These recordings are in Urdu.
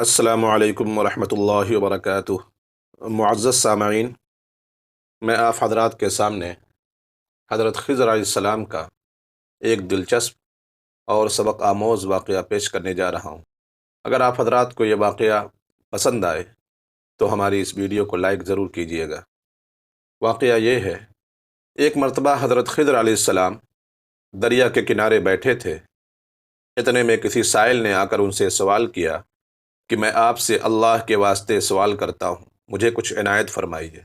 السلام علیکم ورحمۃ اللہ وبرکاتہ۔ معزز سامعین، میں آپ حضرات کے سامنے حضرت خضر علیہ السلام کا ایک دلچسپ اور سبق آموز واقعہ پیش کرنے جا رہا ہوں۔ اگر آپ حضرات کو یہ واقعہ پسند آئے تو ہماری اس ویڈیو کو لائک ضرور کیجیے گا۔ واقعہ یہ ہے، ایک مرتبہ حضرت خضر علیہ السلام دریا کے کنارے بیٹھے تھے۔ اتنے میں کسی سائل نے آ کر ان سے سوال کیا کہ میں آپ سے اللہ کے واسطے سوال کرتا ہوں، مجھے کچھ عنایت فرمائیے۔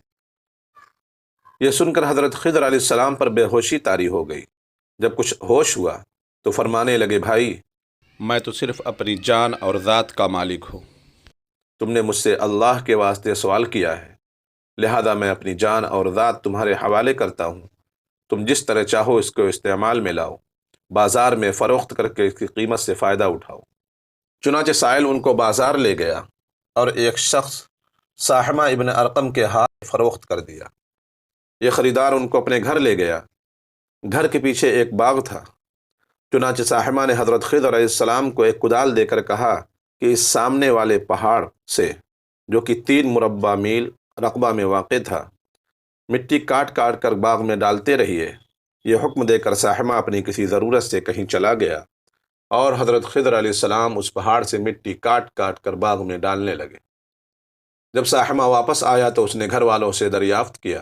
یہ سن کر حضرت خضر علیہ السلام پر بے ہوشی طاری ہو گئی۔ جب کچھ ہوش ہوا تو فرمانے لگے، بھائی، میں تو صرف اپنی جان اور ذات کا مالک ہوں۔ تم نے مجھ سے اللہ کے واسطے سوال کیا ہے، لہذا میں اپنی جان اور ذات تمہارے حوالے کرتا ہوں۔ تم جس طرح چاہو اس کو استعمال میں لاؤ، بازار میں فروخت کر کے اس کی قیمت سے فائدہ اٹھاؤ۔ چنانچہ سائل ان کو بازار لے گیا اور ایک شخص صاحمہ ابن ارقم کے ہاتھ فروخت کر دیا۔ یہ خریدار ان کو اپنے گھر لے گیا۔ گھر کے پیچھے ایک باغ تھا۔ چنانچہ صاحمہ نے حضرت خضر علیہ السلام کو ایک کدال دے کر کہا کہ اس سامنے والے پہاڑ سے، جو کہ 3 مربع میل رقبہ میں واقع تھا، مٹی کاٹ کاٹ کر باغ میں ڈالتے رہیے۔ یہ حکم دے کر صاحمہ اپنی کسی ضرورت سے کہیں چلا گیا اور حضرت خضر علیہ السلام اس پہاڑ سے مٹی کاٹ کاٹ کر باغ میں ڈالنے لگے۔ جب صاحمہ واپس آیا تو اس نے گھر والوں سے دریافت کیا،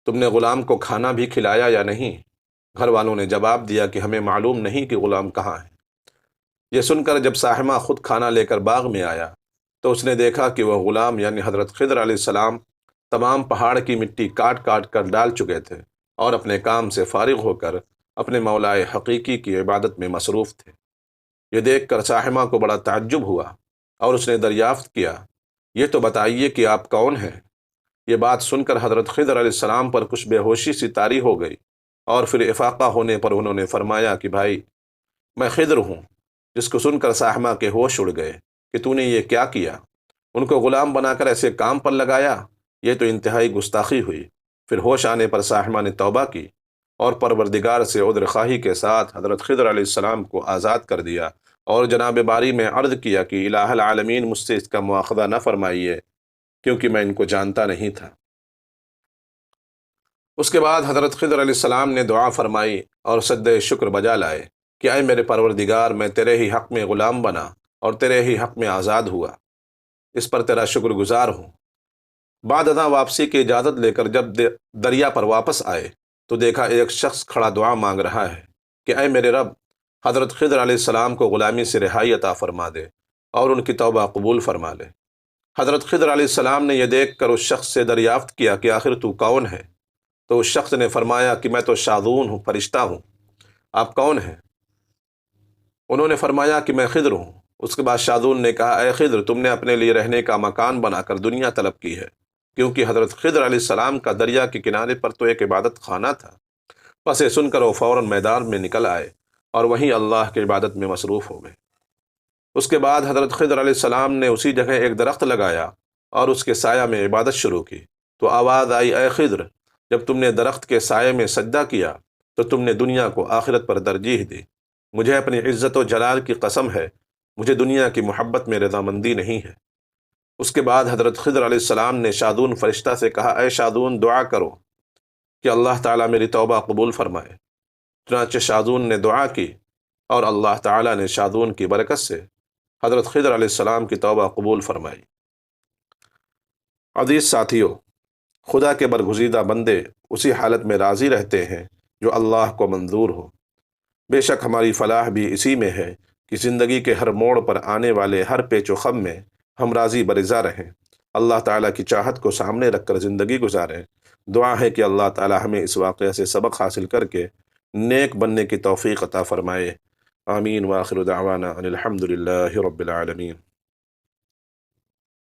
تم نے غلام کو کھانا بھی کھلایا یا نہیں؟ گھر والوں نے جواب دیا کہ ہمیں معلوم نہیں کہ غلام کہاں ہے۔ یہ سن کر جب صاحمہ خود کھانا لے کر باغ میں آیا تو اس نے دیکھا کہ وہ غلام یعنی حضرت خضر علیہ السلام تمام پہاڑ کی مٹی کاٹ کاٹ کر ڈال چکے تھے اور اپنے کام سے فارغ ہو کر اپنے مولائے حقیقی کی عبادت میں مصروف تھے۔ یہ دیکھ کر صاحمہ کو بڑا تعجب ہوا اور اس نے دریافت کیا، یہ تو بتائیے کہ آپ کون ہیں؟ یہ بات سن کر حضرت خضر علیہ السلام پر کچھ بے ہوشی سی طاری ہو گئی اور پھر افاقہ ہونے پر انہوں نے فرمایا کہ بھائی، میں خضر ہوں۔ جس کو سن کر صاحمہ کے ہوش اڑ گئے کہ تو نے یہ کیا کیا؟ ان کو غلام بنا کر ایسے کام پر لگایا، یہ تو انتہائی گستاخی ہوئی۔ پھر ہوش آنے پر صاحمہ نے توبہ کی اور پروردگار سے عذر خواہی کے ساتھ حضرت خضر علیہ السلام کو آزاد کر دیا اور جناب باری میں عرض کیا کہ الہ العالمین مجھ سے اس کا مواخذہ نہ فرمائیے، کیونکہ میں ان کو جانتا نہیں تھا۔ اس کے بعد حضرت خضر علیہ السلام نے دعا فرمائی اور سجدہ شکر بجا لائے کہ اے میرے پروردگار، میں تیرے ہی حق میں غلام بنا اور تیرے ہی حق میں آزاد ہوا، اس پر تیرا شکر گزار ہوں۔ بعد ازاں واپسی کی اجازت لے کر جب دریا پر واپس آئے تو دیکھا ایک شخص کھڑا دعا مانگ رہا ہے کہ اے میرے رب، حضرت خضر علیہ السلام کو غلامی سے رہائی عطا فرما دے اور ان کی توبہ قبول فرما لے۔ حضرت خضر علیہ السلام نے یہ دیکھ کر اس شخص سے دریافت کیا کہ آخر تو کون ہے؟ تو اس شخص نے فرمایا کہ میں تو شاذون ہوں، فرشتہ ہوں۔ آپ کون ہیں؟ انہوں نے فرمایا کہ میں خضر ہوں۔ اس کے بعد شاذون نے کہا، اے خضر، تم نے اپنے لیے رہنے کا مکان بنا کر دنیا طلب کی ہے، کیونکہ حضرت خضر علیہ السلام کا دریا کے کنارے پر تو ایک عبادت خانہ تھا۔ پس یہ سن کر وہ فوراً میدان میں نکل آئے اور وہیں اللہ کی عبادت میں مصروف ہو گئے۔ اس کے بعد حضرت خضر علیہ السلام نے اسی جگہ ایک درخت لگایا اور اس کے سایہ میں عبادت شروع کی تو آواز آئی، اے خضر، جب تم نے درخت کے سائے میں سجدہ کیا تو تم نے دنیا کو آخرت پر ترجیح دی۔ مجھے اپنی عزت و جلال کی قسم ہے، مجھے دنیا کی محبت میں رضامندی نہیں ہے۔ اس کے بعد حضرت خضر علیہ السلام نے شاذون فرشتہ سے کہا، اے شاذون، دعا کرو کہ اللہ تعالیٰ میری توبہ قبول فرمائے۔ چنانچہ شاذون نے دعا کی اور اللہ تعالیٰ نے شاذون کی برکت سے حضرت خضر علیہ السلام کی توبہ قبول فرمائی۔ عزیز ساتھیو، خدا کے برگزیدہ بندے اسی حالت میں راضی رہتے ہیں جو اللہ کو منظور ہو۔ بے شک ہماری فلاح بھی اسی میں ہے کہ زندگی کے ہر موڑ پر آنے والے ہر پیچ و خم میں ہم راضی برضا رہیں، اللہ تعالیٰ کی چاہت کو سامنے رکھ کر زندگی گزاریں۔ دعا ہے کہ اللہ تعالیٰ ہمیں اس واقعہ سے سبق حاصل کر کے نیک بننے کی توفیق عطا فرمائے۔ آمین، وآخر دعوانا ان الحمد للہ رب العالمین۔